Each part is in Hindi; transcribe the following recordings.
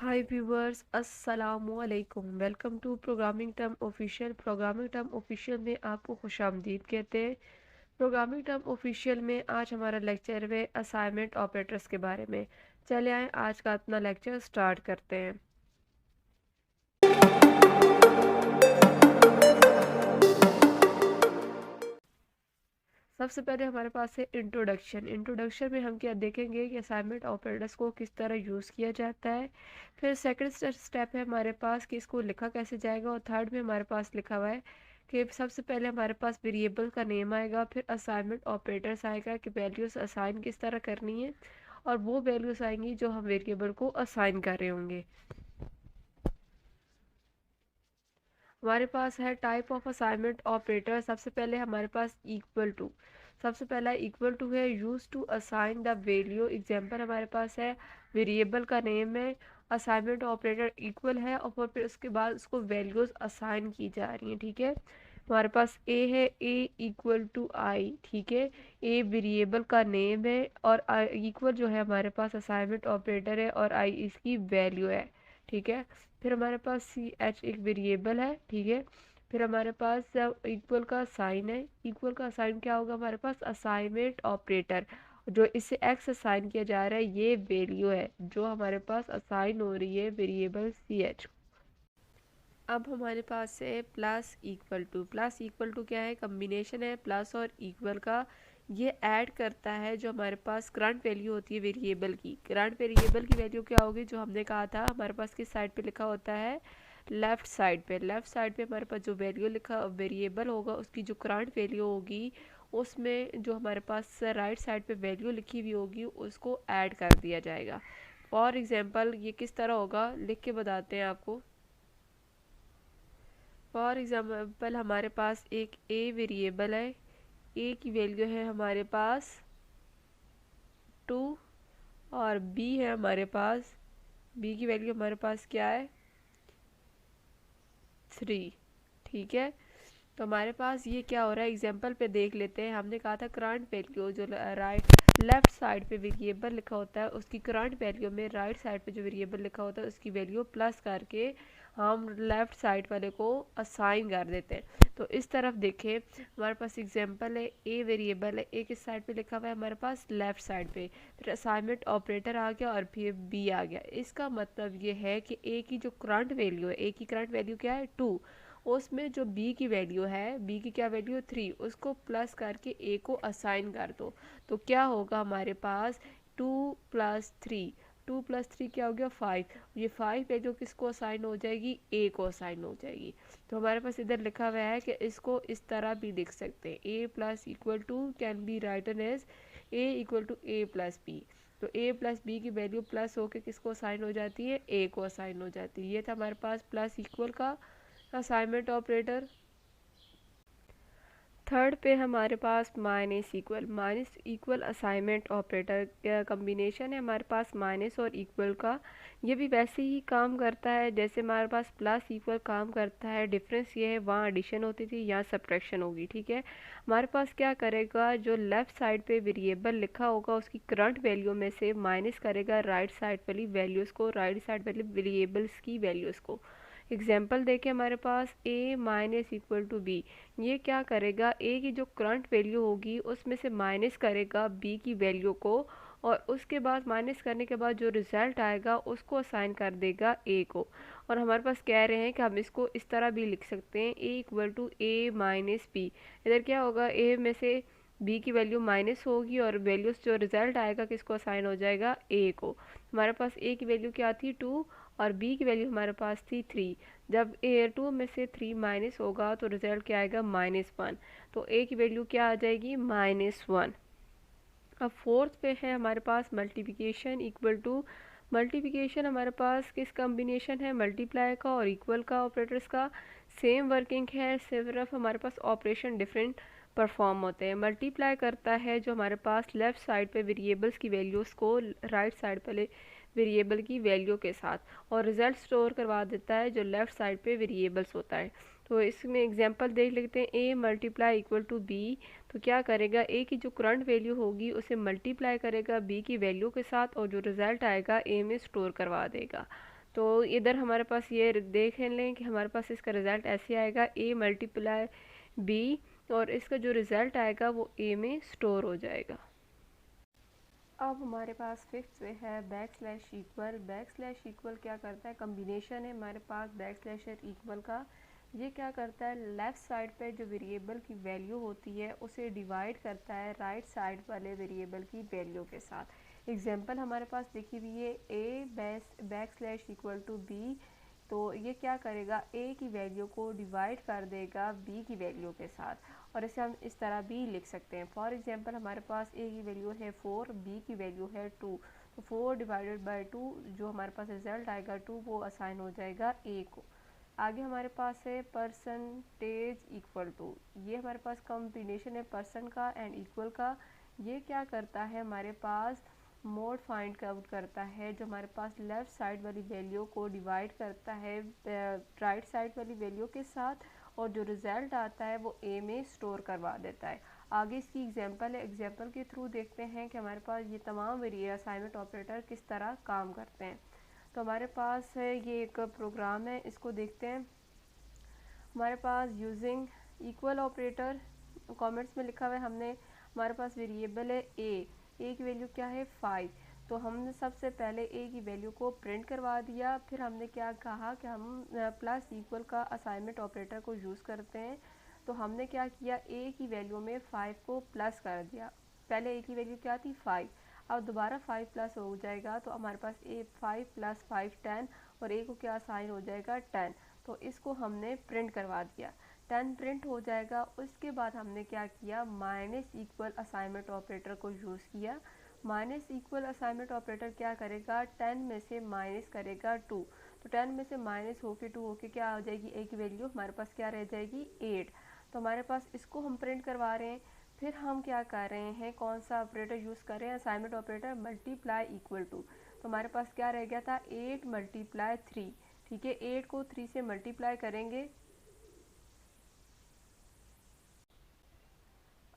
हाय व्यूवर्स, अस्सलामुअलैकुम। Welcome to programming term official. Programming term official में आपको खुशामदीद कहते हैं। प्रोग्रामिंग टर्म ऑफिशियल में आज हमारा लेक्चर है असाइनमेंट ऑपरेटर्स के बारे में। चले आए आज का अपना लेक्चर स्टार्ट करते हैं। सबसे पहले हमारे पास है इंट्रोडक्शन। इंट्रोडक्शन में हम क्या देखेंगे कि असाइनमेंट ऑपरेटर्स को किस तरह यूज़ किया जाता है। फिर सेकंड स्टेप है हमारे पास कि इसको लिखा कैसे जाएगा। और थर्ड में हमारे पास लिखा हुआ है कि सबसे पहले हमारे पास वेरिएबल का नेम आएगा, फिर असाइनमेंट ऑपरेटर्स आएगा कि वैल्यूज़ असाइन किस तरह करनी है, और वो वैल्यूज़ आएंगी जो हम वेरिएबल को असाइन कर रहे होंगे। हमारे पास है टाइप ऑफ असाइनमेंट ऑपरेटर। सबसे पहले हमारे पास इक्वल टू। सबसे पहला इक्वल टू है use to assign the value. Example हमारे पास है वेरिएबल का नेम है, असाइनमेंट ऑपरेटर इक्वल है और फिर उसके बाद उसको वैल्यूज असाइन की जा रही हैं। ठीक है, हमारे पास ए है, ए इक्वल टू आई। ठीक है, ए वेरिएबल का नेम है और इक्वल जो है हमारे पास असाइनमेंट ऑपरेटर है और आई इसकी वैल्यू है। ठीक है, फिर हमारे पास सी एच एक वेरिएबल है। ठीक है, फिर हमारे पास जब इक्वल का साइन है, इक्वल का साइन क्या होगा हमारे पास असाइनमेंट ऑपरेटर। जो इससे एक्स असाइन किया जा रहा है ये वैल्यू है जो हमारे पास असाइन हो रही है वेरिएबल सी एच। अब हमारे पास है plus equal to. Plus equal to क्या है, कम्बिनेशन है प्लस और इक्वल का। ये ऐड करता है जो हमारे पास करंट वैल्यू होती है वेरिएबल की। करंट वेरिएबल की वैल्यू क्या होगी, जो हमने कहा था हमारे पास किस साइड पे लिखा होता है, लेफ्ट साइड पे। लेफ्ट साइड पे हमारे पास जो वैल्यू लिखा वेरिएबल होगा उसकी जो करंट वैल्यू होगी उसमें जो हमारे पास राइट साइड पे वैल्यू लिखी हुई होगी उसको ऐड कर दिया जाएगा। फॉर एग्जांपल ये किस तरह होगा लिख के बताते हैं आपको। फॉर एग्जाम्पल हमारे पास एक ए वेरिएबल है, ए की वैल्यू है हमारे पास 2 और बी है हमारे पास, बी की वैल्यू हमारे पास क्या है 3। ठीक है, तो हमारे पास ये क्या हो रहा है एग्जाम्पल पे देख लेते हैं। हमने कहा था करंट वैल्यू जो राइट लेफ्ट साइड पे वेरिएबल लिखा होता है उसकी करंट वैल्यू में राइट साइड पे जो वेरिएबल लिखा होता है उसकी वैल्यू प्लस करके हम लेफ्ट साइड वाले को असाइन कर देते हैं। तो इस तरफ देखें, हमारे पास एग्जांपल है ए वेरिएबल है, ए किस साइड पे लिखा हुआ है हमारे पास लेफ्ट साइड पे, फिर असाइनमेंट ऑपरेटर आ गया और फिर बी आ गया। इसका मतलब ये है कि ए की जो करंट वैल्यू है, ए की करंट वैल्यू क्या है 2, उसमें जो बी की वैल्यू है, बी की क्या वैल्यू 3, उसको प्लस करके ए को असाइन कर दो। तो क्या होगा हमारे पास 2 + 3, 2 + 3 क्या हो गया 5। ये 5 वैल्यू किसको असाइन हो जाएगी, ए को असाइन हो जाएगी। तो हमारे पास इधर लिखा हुआ है कि इसको इस तरह भी लिख सकते हैं, A plus equal to can be written as A equal to A plus B. तो ए प्लस बी की वैल्यू प्लस होकर किसको असाइन हो जाती है, ए को असाइन हो जाती है। ये था हमारे पास प्लस इक्वल का असाइनमेंट ऑपरेटर। थर्ड पे हमारे पास minus equal. Minus equal assignment operator combination है हमारे पास माइनस और इक्वल का। ये भी वैसे ही काम करता है जैसे हमारे पास प्लस इक्वल काम करता है। डिफरेंस ये है वहाँ एडिशन होती थी, यहाँ सब्ट्रैक्शन होगी। ठीक है, हमारे पास क्या करेगा, जो लेफ़्ट साइड पे वेरिएबल लिखा होगा उसकी करंट वैल्यू में से माइनस करेगा राइट साइड वाली वैल्यूज़ को, राइट साइड वाली वेरिएबल्स की वैल्यूज़ को। एग्जाम्पल देखें, हमारे पास a minus equal to B. ये क्या करेगा, a की जो करंट वैल्यू होगी उसमें से माइनस करेगा b की वैल्यू को, और उसके बाद माइनस करने के बाद जो रिज़ल्ट आएगा उसको असाइन कर देगा a को। और हमारे पास कह रहे हैं कि हम इसको इस तरह भी लिख सकते हैं, a equal to A minus B. इधर क्या होगा, a में से b की वैल्यू माइनस होगी और वैल्यूज जो रिज़ल्ट आएगा किसको असाइन हो जाएगा, a को। हमारे पास a की वैल्यू क्या थी 2 और b की वैल्यू हमारे पास थी 3। जब ए 2 में से 3 माइनस होगा तो रिजल्ट क्या आएगा -1। तो a की वैल्यू क्या आ जाएगी -1। अब फोर्थ पे है हमारे पास मल्टीप्लिकेशन इक्वल टू। मल्टीप्लिकेशन हमारे पास किस कॉम्बिनेशन है, मल्टीप्लाई का और इक्वल का ऑपरेटर्स का। सेम वर्किंग है, सिर्फ हमारे पास ऑपरेशन डिफरेंट परफॉर्म होते हैं। मल्टीप्लाई करता है जो हमारे पास लेफ़्ट साइड पे वेरिएबल्स की वैल्यूज़ को राइट साइड पे वेरिएबल की वैल्यू के साथ, और रिज़ल्ट स्टोर करवा देता है जो लेफ़्ट साइड पे वेरिएबल्स होता है। तो इसमें एग्जांपल देख लेते हैं, a multiply equal to B. तो क्या करेगा, a की जो करंट वैल्यू होगी उसे मल्टीप्लाई करेगा b की वैल्यू के साथ और जो रिज़ल्ट आएगा a में स्टोर करवा देगा। तो इधर हमारे पास ये देख लें कि हमारे पास इसका रिज़ल्ट ऐसे आएगा a मल्टीप्लाई b, और इसका जो रिज़ल्ट आएगा वो a में स्टोर हो जाएगा। अब हमारे पास फिफ्थ वे है back slash equal. Back slash equal क्या करता है, कम्बिनेशन है हमारे पास बैक स्लैश और इक्वल का। ये क्या करता है, लेफ़्ट साइड पे जो वेरिएबल की वैल्यू होती है उसे डिवाइड करता है राइट साइड वाले वेरिएबल की वैल्यू के साथ। एग्जांपल हमारे पास देखी हुई है a back slash equal to b, तो ये क्या करेगा, a की वैल्यू को डिवाइड कर देगा b की वैल्यू के साथ, और इसे हम इस तरह भी लिख सकते हैं। फॉर एग्जांपल हमारे पास a की वैल्यू है 4, b की वैल्यू है 2, तो 4 डिवाइडेड बाय 2 जो हमारे पास रिजल्ट आएगा 2 वो असाइन हो जाएगा a को। आगे हमारे पास है परसेंटेज इक्वल टू। ये हमारे पास कॉम्बिनेशन है परसेंट का एंड इक्वल का। ये क्या करता है, हमारे पास मोड फाइंड आउट करता है, जो हमारे पास लेफ़्ट साइड वाली वैल्यू को डिवाइड करता है राइट साइड वाली वैल्यू के साथ, और जो रिज़ल्ट आता है वो a में स्टोर करवा देता है। आगे इसकी एग्जांपल है, एग्जांपल के थ्रू देखते हैं कि हमारे पास ये तमाम असाइनमेंट ऑपरेटर किस तरह काम करते हैं। तो हमारे पास है ये एक प्रोग्राम है, इसको देखते हैं। हमारे पास यूजिंग इक्वल ऑपरेटर कमेंट्स में लिखा हुआ है हमने, हमारे पास वेरिएबल है a की वैल्यू क्या है 5, तो हमने सबसे पहले a की वैल्यू को प्रिंट करवा दिया। फिर हमने क्या कहा कि हम प्लस इक्वल का असाइनमेंट ऑपरेटर को यूज़ करते हैं, तो हमने क्या किया, a की वैल्यू में 5 को प्लस कर दिया। पहले a की वैल्यू क्या थी 5, अब दोबारा 5 प्लस हो जाएगा, तो हमारे पास a 5 प्लस 5 10, और a को क्या असाइन हो जाएगा 10, तो इसको हमने प्रिंट करवा दिया। 10 प्रिंट हो जाएगा। उसके बाद हमने क्या किया, माइनस इक्वल असाइनमेंट ऑपरेटर को यूज़ किया। माइनस इक्वल असाइनमेंट ऑपरेटर क्या करेगा, 10 में से माइनस करेगा 2, तो 10 में से माइनस होके 2 होके क्या हो जाएगी, a की वैल्यू हमारे पास क्या रह जाएगी 8, तो हमारे पास इसको हम प्रिंट करवा रहे हैं। फिर हम क्या कर रहे हैं, कौन सा ऑपरेटर यूज़ कर रहे हैं, assignment operator multiply equal to. तो हमारे पास क्या रह गया था 8 मल्टीप्लाई 3, ठीक है, 8 को 3 से मल्टीप्लाई करेंगे।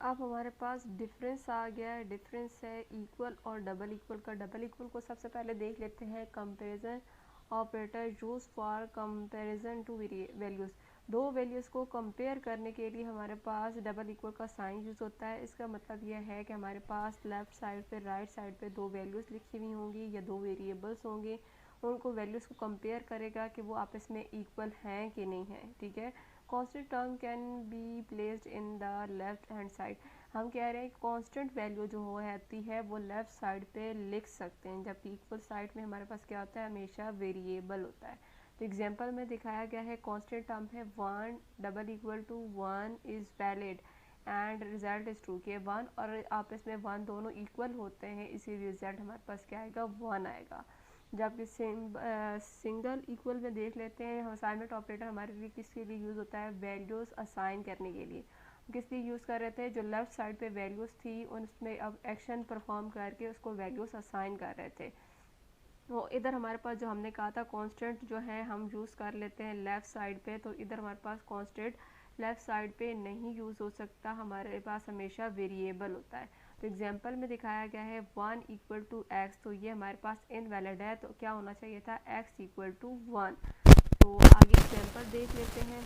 अब हमारे पास डिफरेंस आ गया है, डिफरेंस है इक्वल और डबल इक्वल का। डबल इक्वल को सबसे पहले देख लेते हैं, comparison operator use for comparison two values. दो वैल्यूज़ को कंपेयर करने के लिए हमारे पास डबल इक्वल का साइन यूज़ होता है। इसका मतलब यह है कि हमारे पास लेफ़्ट साइड पे राइट साइड पे दो वैल्यूज़ लिखी हुई होंगी या दो वेरिएबल्स होंगे, उनको वैल्यूज़ को कंपेयर करेगा कि वो आपस में इक्वल हैं कि नहीं है, ठीक है। Constant term can be placed in the left hand side. हम कह रहे हैं कि कांस्टेंट वैल्यू जो हो आती है वो लेफ्ट साइड पे लिख सकते हैं, जबकि इक्वल साइड में हमारे पास क्या होता है, हमेशा वेरिएबल होता है। तो एग्जांपल में दिखाया गया है कांस्टेंट टर्म है 1 double equal to 1 is valid and result is true, के 1 और आपस में 1 दोनों इक्वल होते हैं, इसी रिजल्ट हमारे पास क्या आएगा 1 आएगा। जबकि सिंगल इक्वल में देख लेते हैं, असाइनमेंट ऑपरेटर हमारे लिए किसके लिए यूज़ होता है, वैल्यूज़ असाइन करने के लिए। किस लिए यूज़ कर रहे थे, जो लेफ़्ट साइड पे वैल्यूज़ थी उसमें अब एक्शन परफॉर्म करके उसको वैल्यूज़ असाइन कर रहे थे। तो इधर हमारे पास जो हमने कहा था कांस्टेंट जो है हम यूज़ कर लेते हैं लेफ़्ट साइड पे, तो इधर हमारे पास कांस्टेंट लेफ़्ट साइड पे नहीं यूज़ हो सकता, हमारे पास हमेशा वेरिएबल होता है। तो एग्जांपल में दिखाया गया है 1 इक्वल टू एक्स, तो ये हमारे पास इनवैलिड है, तो क्या होना चाहिए था x इक्वल टू 1। तो आगे एग्जांपल देख लेते हैं।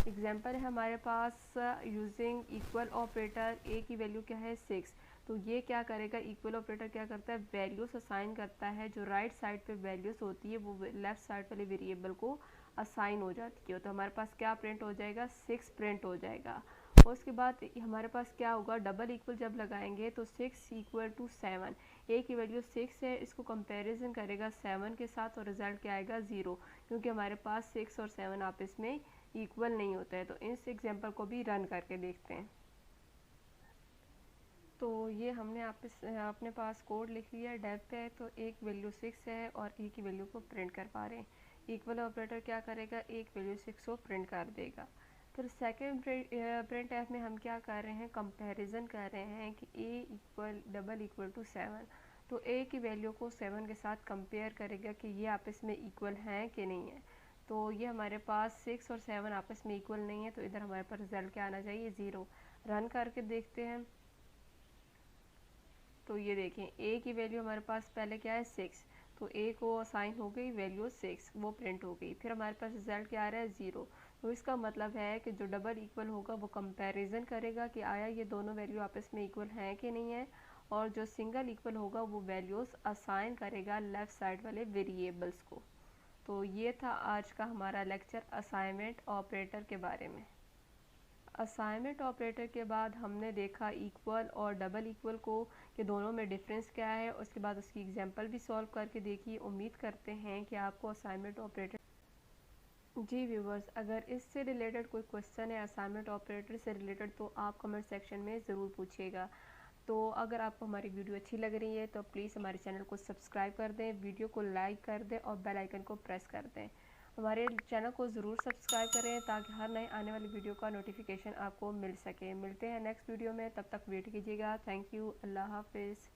एग्जांपल है हमारे पास यूजिंग इक्वल ऑपरेटर, a की वैल्यू क्या है 6, तो ये क्या करेगा, इक्वल ऑपरेटर क्या करता है, वैल्यूज असाइन करता है, जो राइट साइड पे वैल्यूज होती है वो लेफ्ट साइड वाले वेरिएबल को असाइन हो जाती है। तो हमारे पास क्या प्रिंट हो जाएगा, 6 प्रिंट हो जाएगा। और उसके बाद हमारे पास क्या होगा, डबल इक्वल जब लगाएंगे तो 6 इक्वल टू 7, ए की वैल्यू 6 है, इसको कंपैरिजन करेगा 7 के साथ और रिजल्ट क्या आएगा 0, क्योंकि हमारे पास 6 और 7 आपस में इक्वल नहीं होता है। तो इस एग्जांपल को भी रन करके देखते हैं। तो ये हमने अपने पास कोड लिख लिया, डेव पे है, तो एक वैल्यू 6 है और e की वैल्यू को प्रिंट कर पा रहे हैं। इक्वल ऑपरेटर क्या करेगा, एक वैल्यू 6 को प्रिंट कर देगा। फिर सेकेंड प्रिंट एफ में हम क्या कर रहे हैं, कंपैरिजन कर रहे हैं कि a equal double equal to 7, तो a की वैल्यू को 7 के साथ कंपेयर करेगा कि ये आपस में इक्वल हैं कि नहीं है। तो ये हमारे पास 6 और 7 आपस में इक्वल नहीं है, तो इधर हमारे पास रिजल्ट क्या आना चाहिए 0। रन करके देखते हैं। तो ये देखें a की वैल्यू हमारे पास पहले क्या है 6, तो ए को असाइन हो गई वैल्यू 6, वो प्रिंट हो गई। फिर हमारे पास रिजल्ट क्या आ रहा है 0। तो इसका मतलब है कि जो डबल इक्वल होगा वो कंपैरिजन करेगा कि आया ये दोनों वैल्यू आपस में इक्वल हैं कि नहीं है, और जो सिंगल इक्वल होगा वो वैल्यूज़ असाइन करेगा लेफ़्ट साइड वाले वेरिएबल्स को। तो ये था आज का हमारा लेक्चर असाइनमेंट ऑपरेटर के बारे में। असाइनमेंट ऑपरेटर के बाद हमने देखा इक्वल और डबल इक्वल को कि दोनों में डिफरेंस क्या है। उसके बाद उसकी एग्जांपल भी सॉल्व करके देखी। उम्मीद करते हैं कि आपको असाइनमेंट ऑपरेटर जी व्यूवर्स, अगर इससे रिलेटेड कोई क्वेश्चन है असाइनमेंट ऑपरेटर से रिलेटेड तो आप कमेंट सेक्शन में ज़रूर पूछिएगा। तो अगर आपको हमारी वीडियो अच्छी लग रही है तो प्लीज़ हमारे चैनल को सब्सक्राइब कर दें, वीडियो को लाइक कर दें और बेल आइकन को प्रेस कर दें। हमारे चैनल को ज़रूर सब्सक्राइब करें ताकि हर नए आने वाली वीडियो का नोटिफिकेशन आपको मिल सके। मिलते हैं नेक्स्ट वीडियो में, तब तक वेट कीजिएगा। थैंक यू, अल्लाह हाफिज़।